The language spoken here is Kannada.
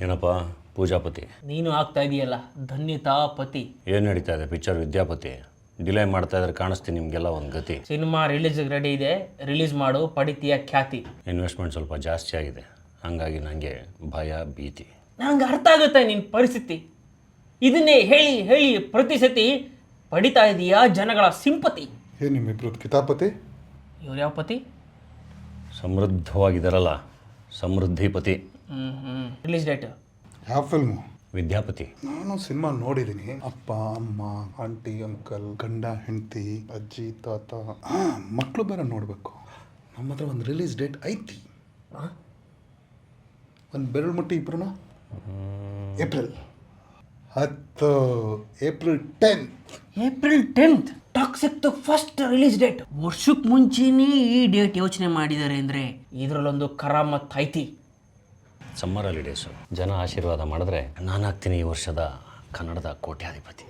ಏನಪ್ಪ ಪೂಜಾಪತಿ, ನೀನು ಆಗ್ತಾ ಇದೆಯಲ್ಲ ಧನ್ಯತಾಪತಿ. ಏನು ನಡೀತಾ ಇದೆ ಪಿಕ್ಚರ್ ವಿದ್ಯಾಪತಿ? ಡಿಲೇ ಮಾಡ್ತಾ ಇದ್ರೆ ಕಾಣಿಸ್ತೀನಿ ನಿಮಗೆಲ್ಲ ಒಂದು ಗತಿ. ಸಿನಿಮಾ ರಿಲೀಸ್ಗೆ ರೆಡಿ ಇದೆ, ರಿಲೀಸ್ ಮಾಡು, ಪಡಿತೀಯ ಖ್ಯಾತಿ. ಇನ್ವೆಸ್ಟ್ಮೆಂಟ್ ಸ್ವಲ್ಪ ಜಾಸ್ತಿ ಆಗಿದೆ, ಹಾಗಾಗಿ ನನಗೆ ಭಯ ಭೀತಿ. ನಂಗೆ ಅರ್ಥ ಆಗುತ್ತೆ ನಿನ್ನ ಪರಿಸ್ಥಿತಿ. ಇದನ್ನೇ ಹೇಳಿ ಹೇಳಿ ಪ್ರತಿ ಸತಿ ಪಡಿತಾ ಇದೀಯಾ ಜನಗಳ ಸಿಂಪತಿ. ಏನು ನಿಮ್ಮಿಬ್ರು ಕಿತಾಪತಿ? ಇವ್ರು ಯಾವ ಪತಿ? ಸಮೃದ್ಧವಾಗಿದ್ದಾರಲ್ಲ, ಸಮೃದ್ಧಿಪತಿ. ರಿಲೀಸ್ ಡೇಟ್ ಯಾವ ಫಿಲ್ಮು? ವಿದ್ಯಾಪತಿ. ನಾನು ಸಿನಿಮಾ ನೋಡಿದ್ದೀನಿ. ಅಪ್ಪ ಅಮ್ಮ ಆಂಟಿ ಅಂಕಲ್ ಗಂಡ ಹೆಂಡತಿ ಅಜ್ಜಿ ತಾತ ಮಕ್ಕಳು ಬೇರೆ ನೋಡಬೇಕು. ನಮ್ಮ ಹತ್ರ ಒಂದು ರಿಲೀಸ್ ಡೇಟ್ ಐತಿ. ಒಂದು ಬೆರಳು ಮುಟ್ಟಿ ಇಬ್ರು April 10 April 10th. April 10th toxic first release date. ವರ್ಷಕ್ಕೆ ಮುಂಚೆನೇ ಈ ಡೇಟ್ ಯೋಚನೆ ಮಾಡಿದ್ದಾರೆ ಅಂದರೆ ಇದರಲ್ಲೊಂದು ಕರಾಮತ್ ಐತಿ. ಸಮ್ಮರ್ ಹಾಲಿಡೇಸು, ಜನ ಆಶೀರ್ವಾದ ಮಾಡಿದ್ರೆ ನಾನಾಗ್ತೀನಿ ಈ ವರ್ಷದ ಕನ್ನಡದ ಕೋಟ್ಯಾಧಿಪತಿ.